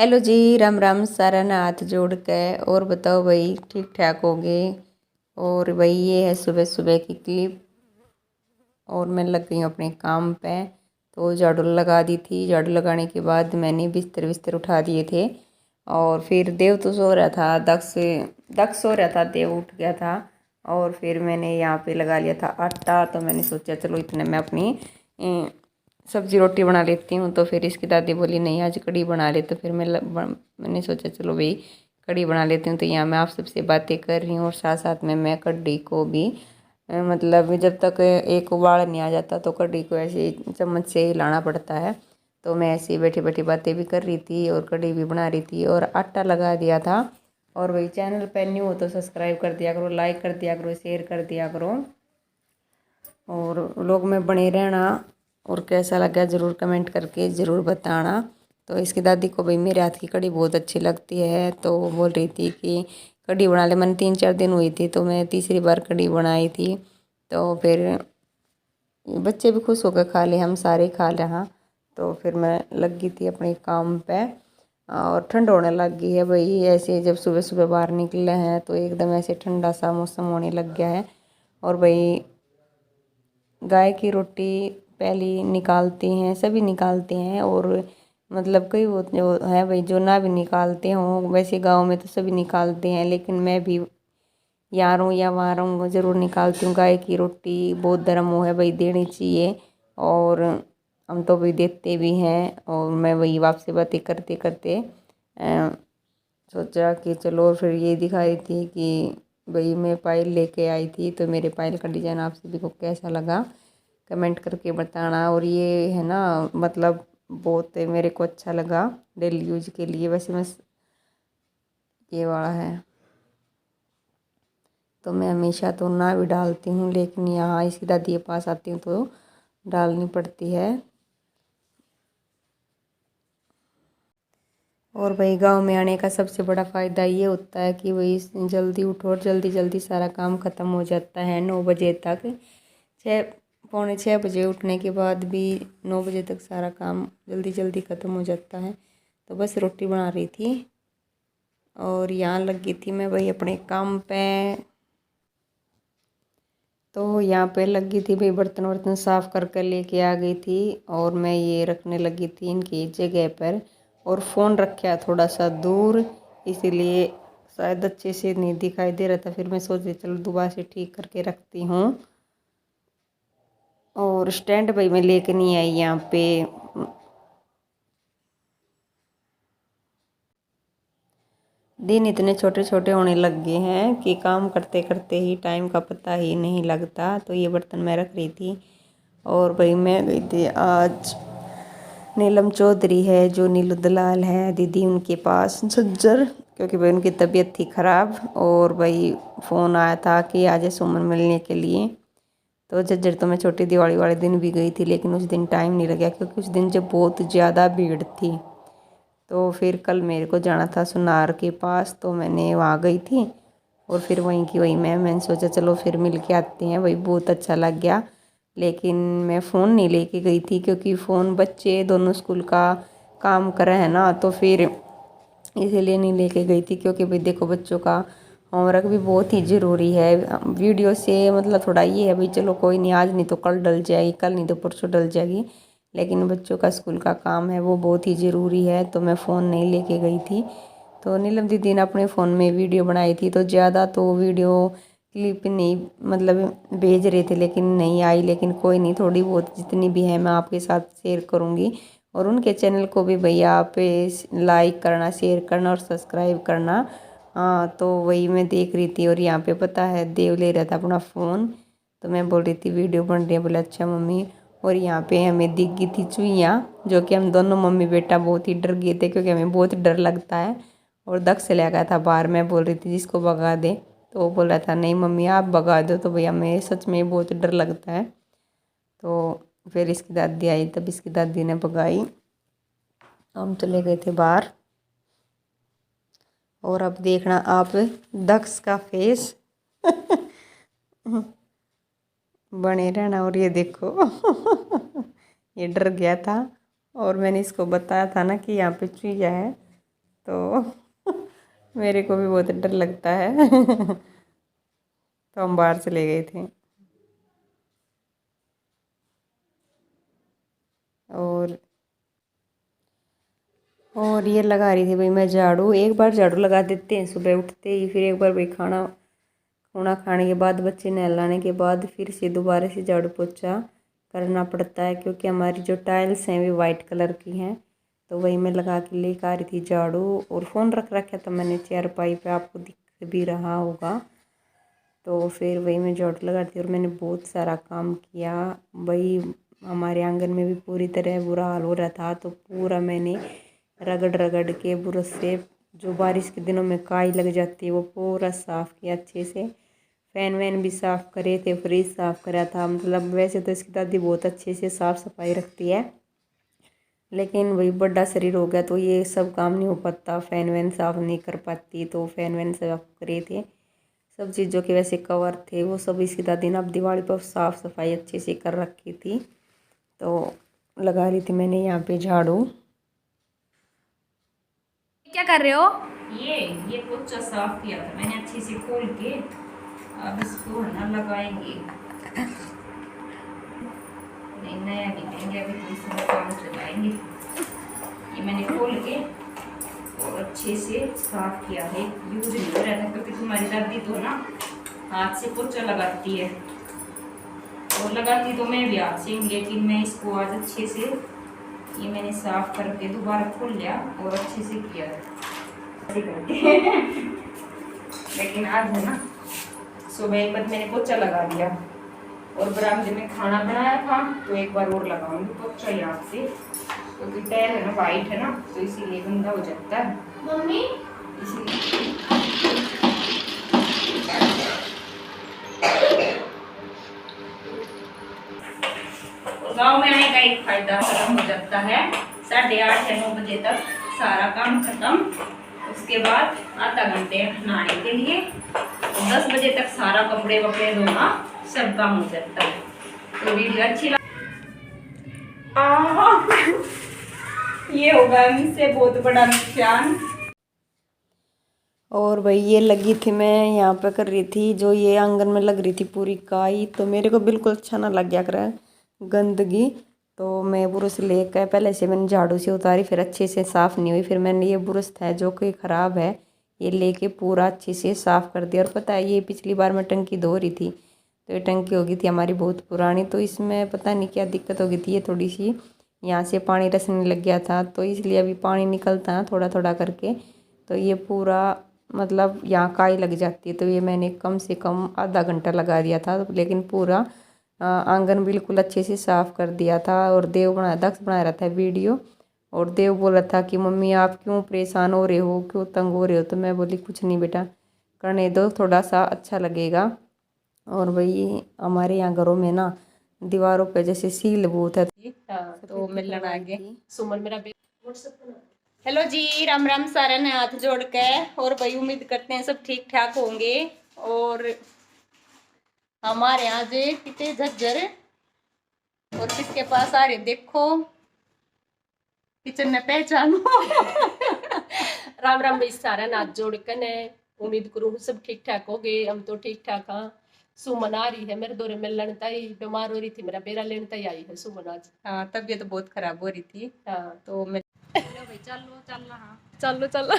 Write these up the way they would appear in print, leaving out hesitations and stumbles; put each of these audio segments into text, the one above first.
Hello जी, राम राम। सारा ना हाथ जोड़ के और बताओ भाई, ठीक ठाक हो गए। और भाई ये है सुबह सुबह की क्लिप। और मैं लग गई हूँ अपने काम पे। तो झाड़ू लगा दी थी। झाड़ू लगाने के बाद मैंने बिस्तर बिस्तर उठा दिए थे। और फिर देव तो सो रहा था, दक्ष दक्ष सो रहा था, देव उठ गया था। और फिर मैंने यहाँ पे लगा लिया था आटा। तो मैंने सोचा चलो इतने मैं अपनी सब्जी रोटी बना लेती हूँ। तो फिर इसकी दादी बोली नहीं आज कढ़ी बना ले। तो फिर मैंने सोचा चलो भाई कढ़ी बना लेती हूँ। तो यहाँ मैं आप सबसे बातें कर रही हूँ और साथ साथ में मैं कढ़ी को भी मतलब जब तक एक उबाल नहीं आ जाता तो कढ़ी को ऐसे चम्मच से हिलाना पड़ता है। तो मैं ऐसे ही बैठी बैठी बातें भी कर रही थी और कढ़ी भी बना रही थी और आटा लगा दिया था। और वही चैनल पर न्यू हो तो सब्सक्राइब कर दिया करो, लाइक कर दिया करो, शेयर कर दिया करो और लोग में बने रहना। और कैसा लगा ज़रूर कमेंट करके ज़रूर बताना। तो इसकी दादी को भाई मेरे हाथ की कढ़ी बहुत अच्छी लगती है। तो वो बोल रही थी कि कढ़ी बना ले। मैंने 3-4 दिन हुई थी तो मैं तीसरी बार कढ़ी बनाई थी। तो फिर बच्चे भी खुश होकर खा ले, हम सारे खा ले। हाँ, तो फिर मैं लग गई थी अपने काम पे। और ठंड होने लग गई है भाई। ऐसे जब सुबह सुबह बाहर निकले हैं तो एकदम ऐसे ठंडा सा मौसम होने लग गया है। और भाई गाय की रोटी पहले निकालते हैं, सभी निकालते हैं। और मतलब कई वो जो है भाई जो ना भी निकालते हों, वैसे गांव में तो सभी निकालते हैं लेकिन मैं भी यहाँ रहूँ या वहाँ रहूँ ज़रूर निकालती हूँ। गाय की रोटी बहुत धर्म वो है भाई, देनी चाहिए। और हम तो भाई देते भी हैं। और मैं वही आपसे बातें करते करते सोचा कि चलो फिर ये दिखा रही थी कि भाई मैं पायल लेके आई थी। तो मेरे पायल का डिज़ाइन आप सभी को कैसा लगा कमेंट करके बताना। और ये है ना मतलब बहुत मेरे को अच्छा लगा डेली यूज के लिए। वैसे मैं ये वाला है तो मैं हमेशा तो ना भी डालती हूँ लेकिन यहाँ इसकी दादी के पास आती हूँ तो डालनी पड़ती है। और भाई गांव में आने का सबसे बड़ा फ़ायदा ये होता है कि वही जल्दी उठो और जल्दी जल्दी सारा काम ख़त्म हो जाता है 9 बजे तक। 6-6:45 उठने के बाद भी 9 बजे तक सारा काम जल्दी जल्दी ख़त्म हो जाता है। तो बस रोटी बना रही थी और यहाँ लगी थी मैं भाई अपने काम पे। तो यहाँ पे लगी थी भाई बर्तन वर्तन साफ़ करके लेके आ गई थी। और मैं ये रखने लगी थी इनकी जगह पर। और फ़ोन रखा थोड़ा सा दूर, इसीलिए शायद अच्छे से नहीं दिखाई दे रहा था। फिर मैं सोची चलो दोबारा से ठीक करके रखती हूँ। और स्टैंड भाई मैं लेके नहीं आई यहाँ पे। दिन इतने छोटे छोटे होने लग गए हैं कि काम करते करते ही टाइम का पता ही नहीं लगता। तो ये बर्तन मैं रख रही थी। और भाई मैं गई थी आज नीलम चौधरी है जो नीलू दलाल है दीदी उनके पास झज्जर, क्योंकि भाई उनकी तबीयत थी ख़राब। और भाई फ़ोन आया था कि आज सुमन मिलने के लिए। तो झज्जर तो मैं छोटी दिवाली वाले दिन भी गई थी लेकिन उस दिन टाइम नहीं लगा क्योंकि उस दिन जब बहुत ज़्यादा भीड़ थी। तो फिर कल मेरे को जाना था सुनार के पास तो मैंने वहाँ गई थी। और फिर वहीं की वहीं मैंने सोचा चलो फिर मिल के आते हैं। वही बहुत अच्छा लग गया। लेकिन मैं फ़ोन नहीं लेके गई थी क्योंकि फ़ोन बच्चे दोनों स्कूल का काम कर रहे हैं ना, तो फिर इसीलिए नहीं लेके गई थी। क्योंकि भाई देखो बच्चों का होमवर्क भी बहुत ही ज़रूरी है। वीडियो से मतलब थोड़ा ये है भाई चलो कोई नहीं, आज नहीं तो कल डल जाएगी, कल नहीं तो परसों डल जाएगी। लेकिन बच्चों का स्कूल का काम है वो बहुत ही ज़रूरी है। तो मैं फ़ोन नहीं लेके गई थी। तो नीलम दीदी ने अपने फ़ोन में वीडियो बनाई थी तो ज़्यादा तो वीडियो क्लिप नहीं मतलब भेज रहे थे लेकिन नहीं आई। लेकिन कोई नहीं, थोड़ी बहुत जितनी भी है मैं आपके साथ शेयर करूँगी। और उनके चैनल को भी भैया आप लाइक करना, शेयर करना और सब्सक्राइब करना। हाँ, तो वही मैं देख रही थी। और यहाँ पे पता है देव ले रहा था अपना फ़ोन। तो मैं बोल रही थी वीडियो बन रही है, बोले अच्छा मम्मी। और यहाँ पे हमें दिख गई थी चुईयाँ, जो कि हम दोनों मम्मी बेटा बहुत ही डर गए थे क्योंकि हमें बहुत डर लगता है। और दक्ष से ले गया था बाहर। मैं बोल रही थी जिसको भगा दे, तो वो बोल रहा था नहीं मम्मी आप भगा दो। तो भैया हमें सच में बहुत डर लगता है। तो फिर इसकी दादी आई तब इसकी दादी ने भगाई। हम चले गए थे बाहर। और अब देखना आप दक्ष का फेस बने रहना। और ये देखो ये डर गया था। और मैंने इसको बताया था ना कि यहाँ पे चूहिया है। तो मेरे को भी बहुत डर लगता है। तो हम बाहर चले गए थे। और ये लगा रही थी भाई मैं झाड़ू। एक बार झाड़ू लगा देते हैं सुबह उठते ही, फिर एक बार भाई खाना खाना खाने के बाद, बच्चे नहलाने के बाद फिर से दोबारा से झाड़ू पोछा करना पड़ता है, क्योंकि हमारी जो टाइल्स हैं वो वाइट कलर की हैं। तो वही मैं लगा के लेकर आ रही थी झाड़ू, और फ़ोन रख रखा था मैंने चारपाई पे, आपको दिख भी रहा होगा। तो फिर वही मैं झाड़ू लगा रही थी और मैंने बहुत सारा काम किया। वही हमारे आंगन में भी पूरी तरह बुरा हाल हो रहा था, तो पूरा मैंने रगड़ रगड़ के ब्रश से, जो बारिश के दिनों में काई लग जाती है, वो पूरा साफ़ किया अच्छे से। फ़ैन वैन भी साफ़ करे थे, फ्रिज साफ़ करा था। मतलब वैसे तो इसकी दादी बहुत अच्छे से साफ़ सफाई रखती है, लेकिन वही बड़ा शरीर हो गया तो ये सब काम नहीं हो पाता, फ़ैन वैन साफ़ नहीं कर पाती। तो फ़ैन वैन साफ़ करे थे, सब चीज़ों के वैसे कवर थे वो सब इसकी दादी ने अब दिवाली पर साफ़ सफाई अच्छे से कर रखी थी। तो लगा रही थी मैंने यहाँ पे झाड़ू। क्या कर रहे हो? ये पोछा साफ किया था मैंने अच्छे से खोल के, अब इसको है ना लगाएंगे। नहीं नया नहीं लेंगे अभी, तो इसमें काम चलाएंगे। ये मैंने खोल के और अच्छे से साफ किया है, यूज नहीं हो रहा था, क्योंकि तुम्हारी दादी तो ना हाथ से पोछा लगाती है, और लगाती तो मैं भी हाथ से, लेकिन मैं इसको आज अच्छे से ये मैंने साफ करके दोबारा खोल लिया और अच्छे से किया है। लेकिन आज है ना सुबह एक बार मैंने पोछा लगा दिया, और बरामदे में खाना बनाया था तो एक बार और लगाऊंगी पोछा यहाँ से, क्योंकि टायर है ना वाइट है ना, तो इसीलिए गंदा हो जाता है मम्मी, इसीलिए। गाँव में आने का एक फायदा खत्म हो जाता है, 8:30 या 9 बजे तक सारा काम खत्म। उसके बाद आधा घंटे नहाने के लिए, 10 बजे तक सारा कपड़े वपड़े धोना सब काम हो जाता है। तो वीडियो अच्छी ये होगा मुझसे बहुत बड़ा नुकसान। और भाई ये लगी थी, मैं यहाँ पे कर रही थी, जो ये आंगन में लग रही थी पूरी काई, तो मेरे को बिल्कुल अच्छा ना लग गया कर गंदगी। तो मैं ब्रश लेकर पहले से मैंने झाड़ू से उतारी, फिर अच्छे से साफ़ नहीं हुई, फिर मैंने ये ब्रश था जो कि ख़राब है ये लेके पूरा अच्छे से साफ़ कर दिया। और पता है ये पिछली बार मैं टंकी धो रही थी, तो ये टंकी हो गई थी हमारी बहुत पुरानी, तो इसमें पता नहीं क्या दिक्कत हो गई थी, ये थोड़ी सी यहाँ से पानी रसने लग गया था, तो इसलिए अभी पानी निकलता है थोड़ा थोड़ा करके, तो ये पूरा मतलब यहाँ काई लग जाती है। तो ये मैंने कम से कम आधा घंटा लगा दिया था, लेकिन पूरा आंगन बिल्कुल अच्छे से साफ़ कर दिया था। और देव दक्ष बना रहा था वीडियो, और देव बोल रहा था कि मम्मी आप क्यों परेशान हो रहे हो, क्यों तंग हो रहे हो। तो मैं बोली कुछ नहीं बेटा, करने दो, थोड़ा सा अच्छा लगेगा। और वही हमारे यहाँ घरों में ना दीवारों पे जैसे सील बहुत है, तो मिलने आ गए सुमन मेरा। हेलो जी, राम राम सारे ने हाथ जोड़ के, और भाई उम्मीद करते हैं सब ठीक ठाक होंगे। और हमारे यहाँ जे कितने झज्जर, और किसके पास आ रहे देखो, किचन में पहचानो। राम राम भाई सारा हाथ जोड़ के ने, उम्मीद करूँ सब ठीक ठाक हो गए, हम तो ठीक ठाक हाँ। सुमन आ रही है मेरे दौरे में, मिलने ताई बीमार हो रही थी, मेरा बेरा लेने ताई आई है सुमन आज। हाँ तबीयत तो बहुत खराब हो रही थी, हाँ तो मैं भाई चलो चल हाँ चलो चलो।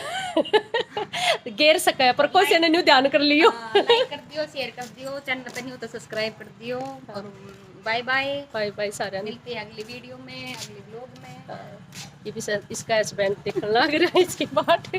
गेर सका पर कोई ने न्यू ध्यान कर लियो। लाइक कर दियो, शेयर कर दियो, चैनल पे नहीं हो तो सब्सक्राइब कर दियो, और बाय बाय बाय बाय सारा, मिलते हैं अगली वीडियो में, अगले ब्लॉग में। ये भी इसका हस्बैंड देखने लग रहा है इसकी बात।